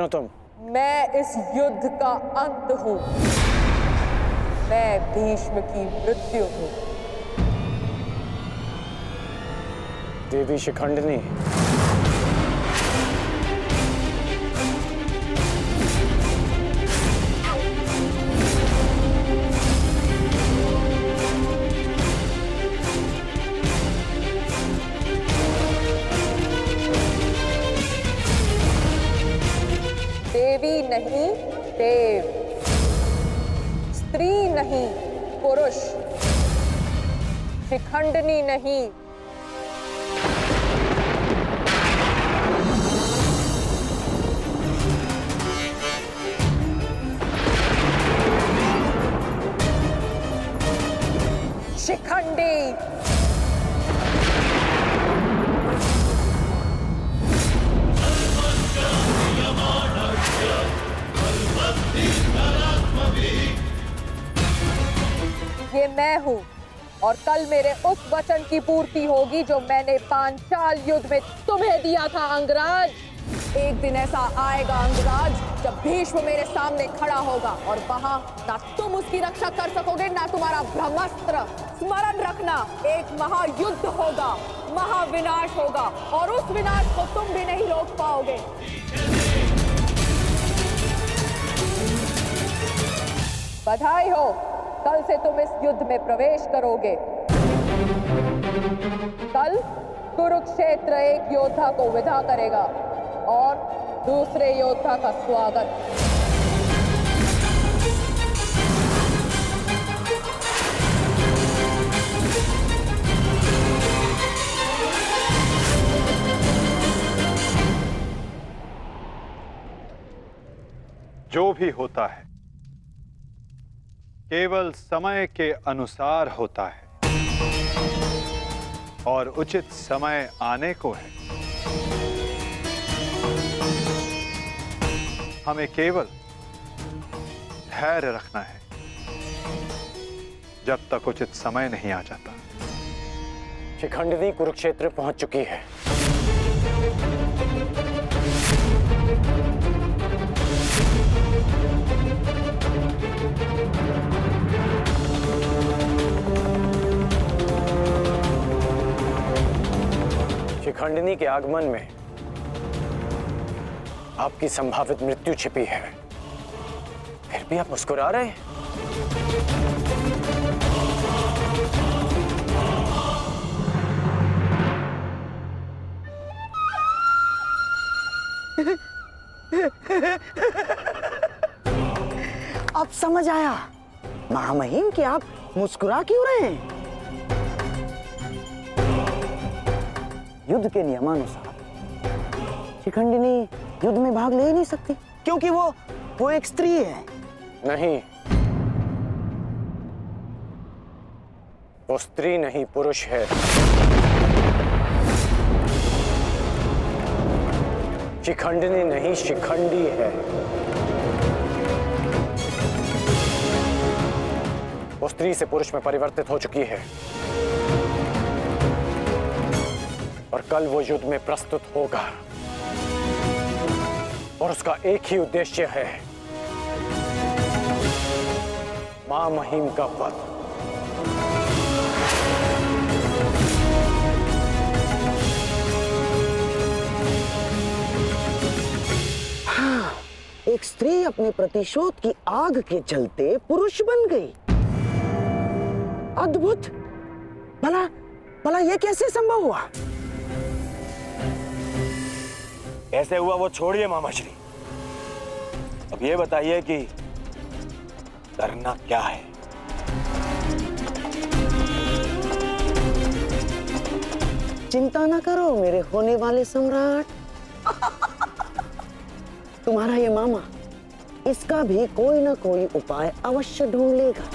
हो तुम? मैं इस युद्ध का अंत हूं। मैं भीष्म की मृत्यु हूं। देवी शिखंडिनी, देवी नहीं, देव। स्त्री नहीं, पुरुष। शिखंडिनी नहीं। शिखंडी। ये मैं हूं और कल मेरे उस वचन की पूर्ति होगी जो मैंने पांचाल युद्ध में तुम्हें दिया था अंगराज। एक दिन ऐसा आएगा अंगराज जब भीष्म मेरे सामने खड़ा होगा और वहां ना तुम उसकी रक्षा कर सकोगे ना तुम्हारा ब्रह्मास्त्र। स्मरण रखना, एक महायुद्ध होगा, महाविनाश होगा और उस विनाश को तुम भी नहीं रोक पाओगे। बधाई हो, कल से तुम इस युद्ध में प्रवेश करोगे। कल कुरुक्षेत्र एक योद्धा को विदा करेगा और दूसरे योद्धा का स्वागत। जो भी होता है केवल समय के अनुसार होता है और उचित समय आने को है। हमें केवल धैर्य रखना है जब तक उचित समय नहीं आ जाता। शिखंडिनी कुरुक्षेत्र पहुंच चुकी है। शिखंडिनी के आगमन में आपकी संभावित मृत्यु छिपी है, फिर भी आप मुस्कुरा रहे हैं। अब समझ आया महामहिम कि आप मुस्कुरा क्यों रहे हैं। युद्ध के नियमानुसार शिखंडिनी युद्ध में भाग ले ही नहीं सकती क्योंकि वो एक स्त्री है। नहीं, वो स्त्री नहीं पुरुष है। शिखंडिनी नहीं, शिखंडी है। वो स्त्री से पुरुष में परिवर्तित हो चुकी है और कल वो युद्ध में प्रस्तुत होगा और उसका एक ही उद्देश्य है, मां महिम का वध। हाँ, एक स्त्री अपने प्रतिशोध की आग के चलते पुरुष बन गई। अद्भुत। भला यह कैसे संभव हुआ? कैसे हुआ वो छोड़िए मामाश्री, अब ये बताइए कि करना क्या है। चिंता ना करो मेरे होने वाले सम्राट। तुम्हारा ये मामा इसका भी कोई ना कोई उपाय अवश्य ढूंढ लेगा।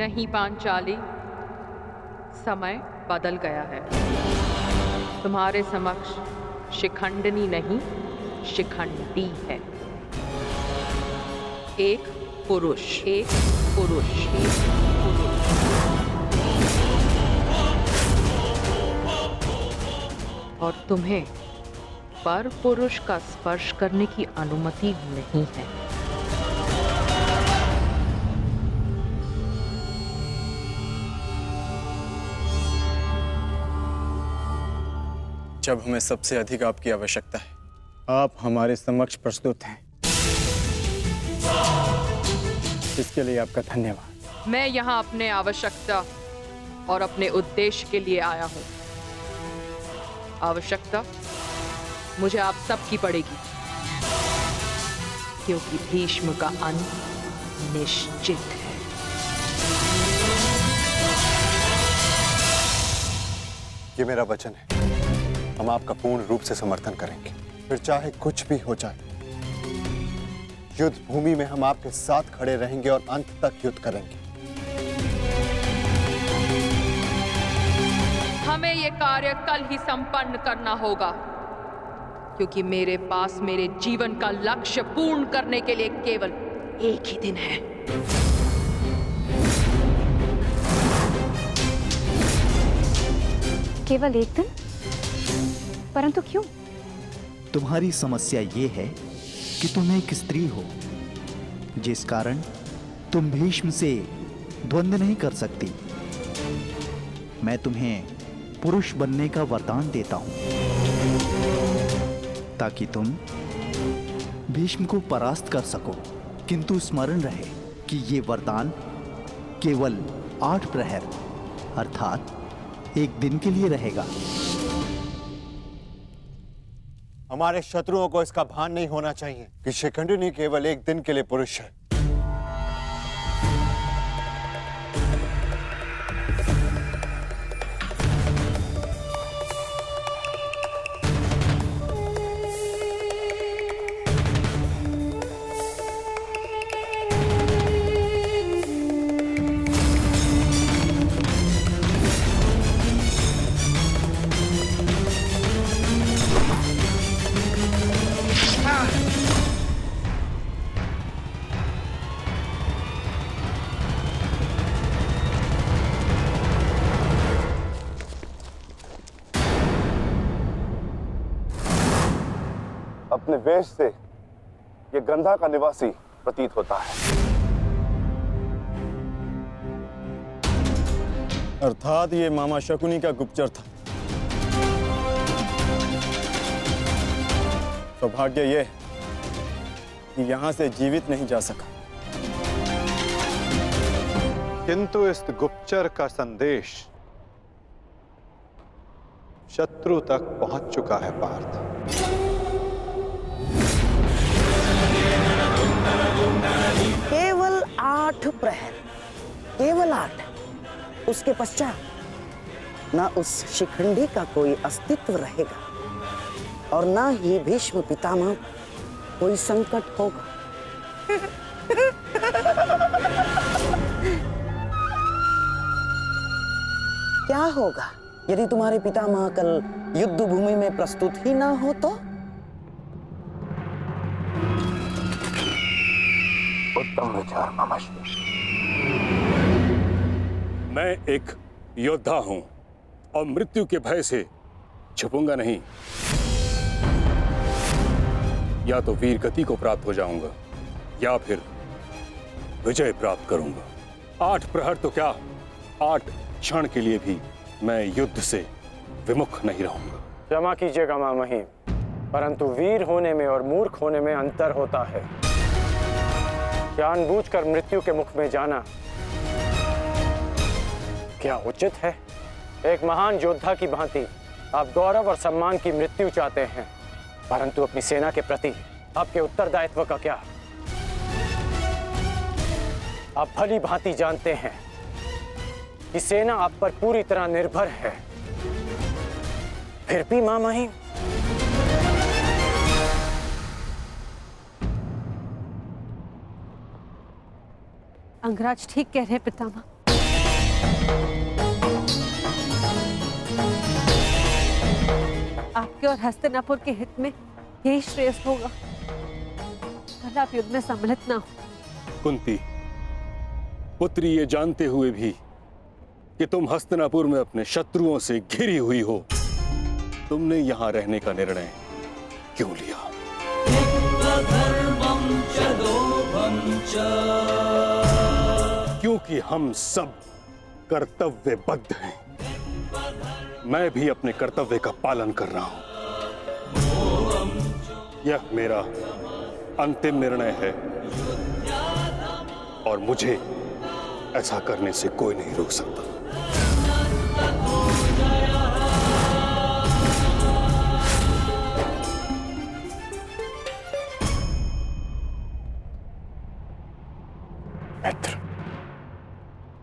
नहीं पांचाली, समय बदल गया है। तुम्हारे समक्ष शिखंडिनी नहीं, शिखंडी है। एक पुरुष, एक पुरुष, एक पुरुष। और तुम्हें पर पुरुष का स्पर्श करने की अनुमति नहीं है। जब हमें सबसे अधिक आपकी आवश्यकता है, आप हमारे समक्ष प्रस्तुत हैं। इसके लिए आपका धन्यवाद। मैं यहाँ अपने आवश्यकता और अपने उद्देश्य के लिए आया हूँ। आवश्यकता मुझे आप सबकी पड़ेगी, क्योंकि भीष्म का अंत निश्चित है। ये मेरा वचन है, हम आपका पूर्ण रूप से समर्थन करेंगे, फिर चाहे कुछ भी हो जाए। युद्ध भूमि में हम आपके साथ खड़े रहेंगे और अंत तक युद्ध करेंगे। हमें यह कार्य कल ही संपन्न करना होगा, क्योंकि मेरे पास मेरे जीवन का लक्ष्य पूर्ण करने के लिए केवल एक ही दिन है। केवल एक दिन? परंतु क्यों? तुम्हारी समस्या ये है कि तुम एक स्त्री हो, जिस कारण तुम भीष्म से द्वंद्व नहीं कर सकती। मैं तुम्हें पुरुष बनने का वरदान देता हूं, ताकि तुम भीष्म को परास्त कर सको। किंतु स्मरण रहे कि ये वरदान केवल 8 प्रहर अर्थात एक दिन के लिए रहेगा। हमारे शत्रुओं को इसका भान नहीं होना चाहिए कि शिखंडिनी केवल एक दिन के लिए पुरुष है। अपने वेश से ये गंधा का निवासी प्रतीत होता है। अर्थात ये मामा शकुनी का गुप्तचर था। सौभाग्य ये कि यहां से जीवित नहीं जा सका। किंतु इस गुप्तचर का संदेश शत्रु तक पहुंच चुका है पार्थ। केवल 8 प्रहर, केवल 8। उसके पश्चात ना उस शिखंडी का कोई अस्तित्व रहेगा और ना ही भीष्म पितामह कोई संकट होगा। क्या होगा यदि तुम्हारे पितामह कल युद्ध भूमि में प्रस्तुत ही ना हो तो? उत्तम विचार मामाश्री। मैं एक योद्धा हूं और मृत्यु के भय से छुपूंगा नहीं। या तो वीर गति को प्राप्त हो जाऊंगा या फिर विजय प्राप्त करूंगा। 8 प्रहर तो क्या, 8 क्षण के लिए भी मैं युद्ध से विमुख नहीं रहूंगा। क्षमा कीजिएगा मामही, परंतु वीर होने में और मूर्ख होने में अंतर होता है। जानबूझकर मृत्यु के मुख में जाना क्या उचित है? एक महान योद्धा की भांति आप गौरव और सम्मान की मृत्यु चाहते हैं, परंतु अपनी सेना के प्रति आपके उत्तरदायित्व का क्या? आप भली भांति जानते हैं कि सेना आप पर पूरी तरह निर्भर है। फिर भी मामही, अंगराज ठीक कह रहे हैं पितामह। आपके और हस्तिनापुर के हित में यही श्रेष्ठ होगा। कल आप युद्ध में सम्मिलित ना हो। कुंती, पुत्री, ये जानते हुए भी कि तुम हस्तिनापुर में अपने शत्रुओं से घिरी हुई हो, तुमने यहां रहने का निर्णय क्यों लिया? क्योंकि हम सब कर्तव्यबद्ध हैं। मैं भी अपने कर्तव्य का पालन कर रहा हूं। यह मेरा अंतिम निर्णय है और मुझे ऐसा करने से कोई नहीं रोक सकता। मित्र,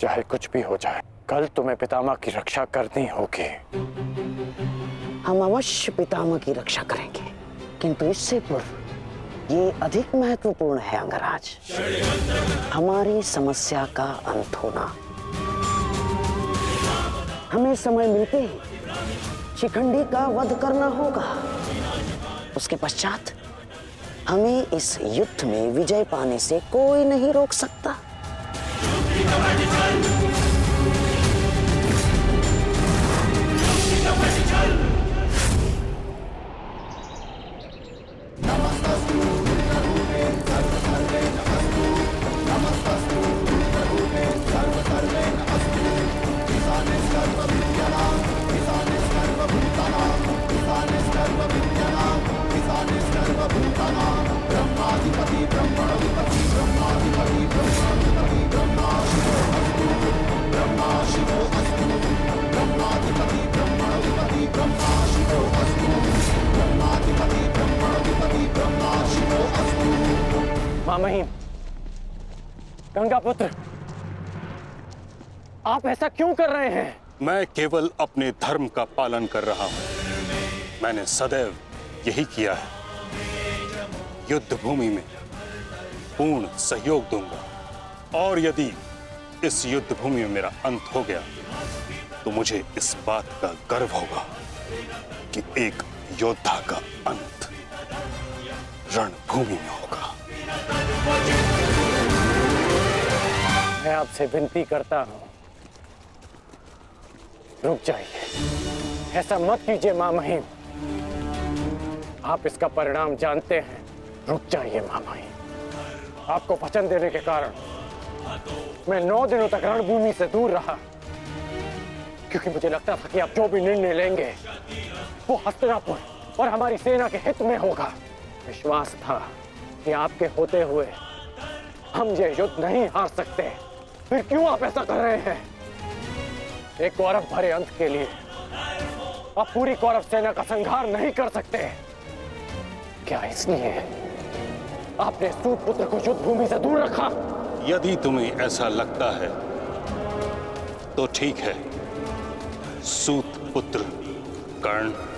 चाहे कुछ भी हो जाए, कल तुम्हें पितामह की रक्षा करनी होगी। हम अवश्य पितामह की रक्षा करेंगे, किंतु इससे पूर्व ये अधिक महत्वपूर्ण है अंगराज, हमारी समस्या का अंत होना। हमें समय मिलते ही शिखंडी का वध करना होगा। उसके पश्चात हमें इस युद्ध में विजय पाने से कोई नहीं रोक सकता। मामहीम, गंगापुत्र, आप ऐसा क्यों कर रहे हैं? मैं केवल अपने धर्म का पालन कर रहा हूं। मैंने सदैव यही किया है। युद्ध भूमि में पूर्ण सहयोग दूंगा और यदि इस युद्ध भूमि में मेरा अंत हो गया तो मुझे इस बात का गर्व होगा कि एक योद्धा का अंत रणभूमि में होगा। मैं आपसे विनती करता हूं, रुक जाइए। ऐसा मत कीजिए मामहीम, आप इसका परिणाम जानते हैं। रुक जाइए मामहीम। आपको वचन देने के कारण मैं 9 दिनों तक रणभूमि से दूर रहा, क्योंकि मुझे लगता था कि आप जो भी निर्णय लेंगे वो हस्तिनापुर और हमारी सेना के हित में होगा। विश्वास था कि आपके होते हुए हम ये युद्ध नहीं हार सकते। फिर क्यों आप ऐसा कर रहे हैं? एक कौरव भरे अंत के लिए आप पूरी कौरव सेना का संहार नहीं कर सकते। क्या इसलिए आपने सूत पुत्र को युद्ध भूमि से दूर रखा? यदि तुम्हें ऐसा लगता है तो ठीक है। सूत पुत्र कर्ण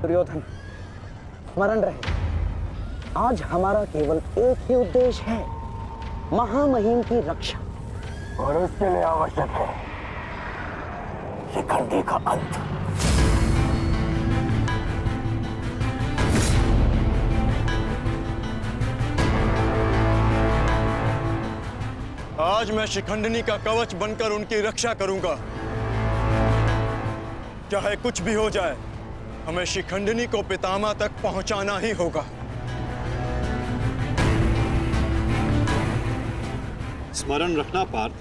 दुर्योधन, स्मरण रहे, आज हमारा केवल एक ही उद्देश्य है, महामहिम की रक्षा, और उसके लिए आवश्यक है शिखंडी का अंत। आज मैं शिखंडिनी का कवच बनकर उनकी रक्षा करूंगा। चाहे कुछ भी हो जाए, हमें शिखंडिनी को पितामह तक पहुंचाना ही होगा। स्मरण रखना पार्थ,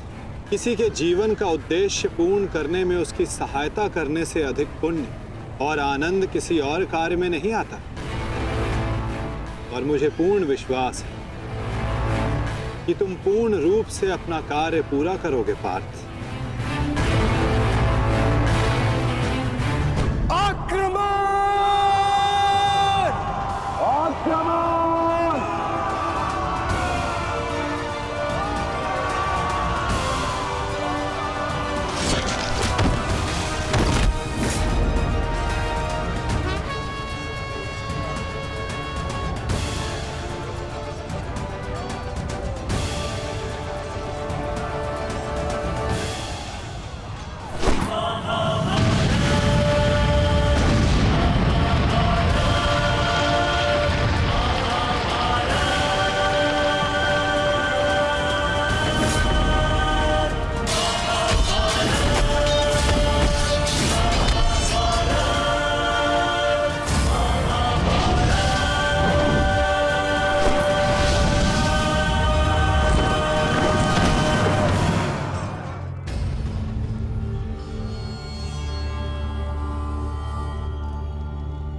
किसी के जीवन का उद्देश्य पूर्ण करने में उसकी सहायता करने से अधिक पुण्य और आनंद किसी और कार्य में नहीं आता। और मुझे पूर्ण विश्वास है कि तुम पूर्ण रूप से अपना कार्य पूरा करोगे पार्थ। आक्रमण! आक्रमण!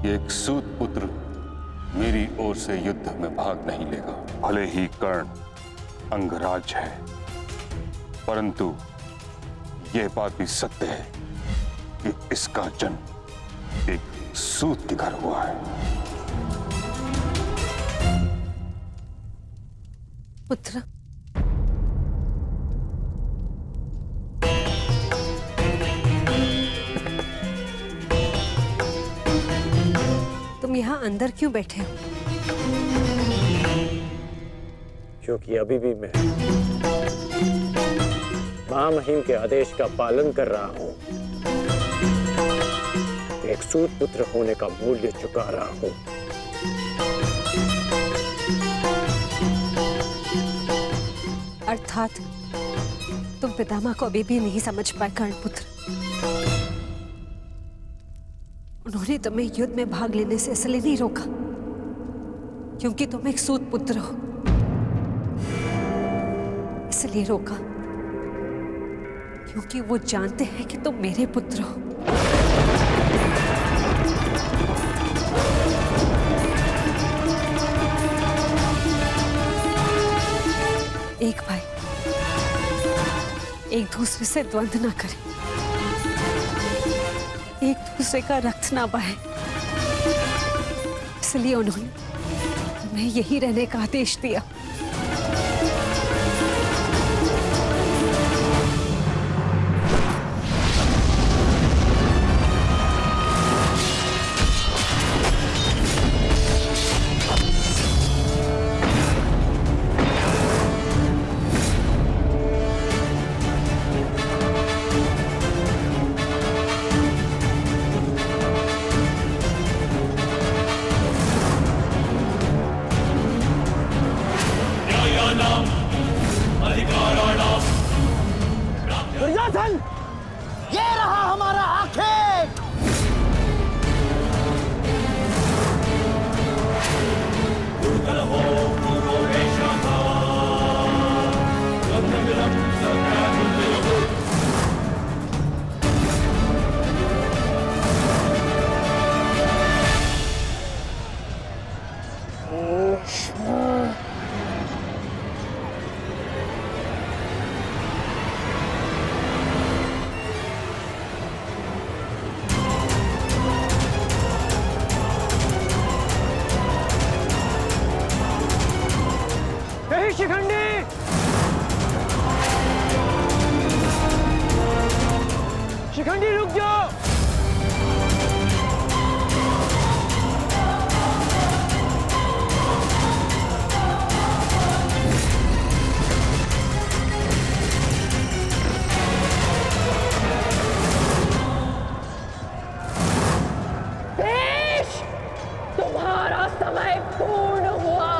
एक सूत पुत्र मेरी ओर से युद्ध में भाग नहीं लेगा। भले ही कर्ण अंगराज है, परंतु यह बात भी सत्य है कि इसका जन्म एक सूत के घर हुआ है। पुत्र, तुम यहाँ अंदर क्यों बैठे हो? क्योंकि अभी भी मैं महामहिम के आदेश का पालन कर रहा हूं। एक सूत पुत्र होने का मूल्य चुका रहा हूं। अर्थात तुम पितामह को अभी भी नहीं समझ पाए कर्णपुत्र। उन्होंने तुम्हें युद्ध में भाग लेने से इसलिए नहीं रोका क्योंकि तुम एक सूत पुत्र हो, इसलिए रोका क्योंकि वो जानते हैं कि तुम मेरे पुत्र हो। एक भाई एक दूसरे से द्वंद्व ना करे, एक दूसरे का रक्त ना बहे, इसलिए उन्होंने तुम्हें यही रहने का आदेश दिया। दुर्योधन, ये रहा हमारा आखेट। शिखंडी, शिखंडी रुक जाओ। देश, तुम्हारा समय पूर्ण हुआ।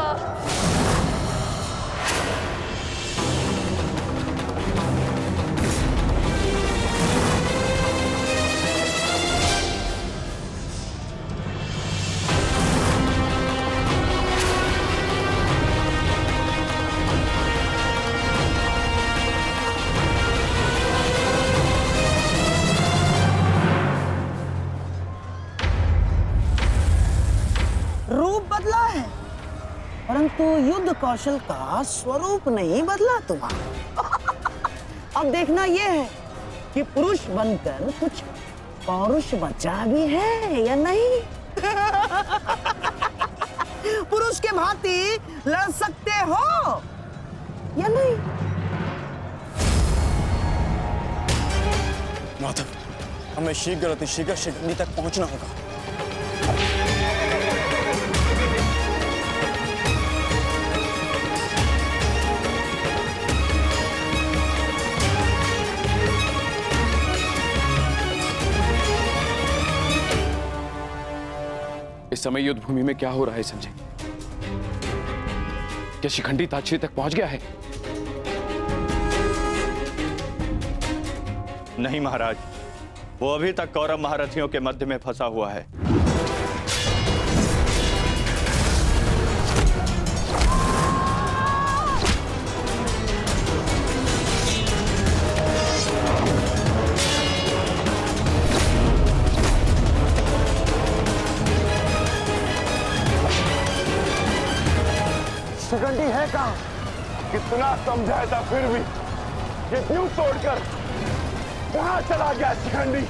परंतु युद्ध कौशल का स्वरूप नहीं बदला तुम्हारा। अब देखना यह है कि पुरुष बनकर कुछ पौरुष बचा भी है या नहीं। पुरुष के भांति लड़ सकते हो या नहीं? माधव, हमें शीघ्र अतिशीघ्र शिखंडी तक पहुंचना होगा। इस समय युद्ध भूमि में क्या हो रहा है संजय? क्या शिखंडी ताजश्री तक पहुंच गया है? नहीं महाराज, वो अभी तक कौरव महारथियों के मध्य में फंसा हुआ है। शिखंडी है कहां? कितना समझाया था फिर भी ये यूं तोड़कर कहां चला गया शिखंडी?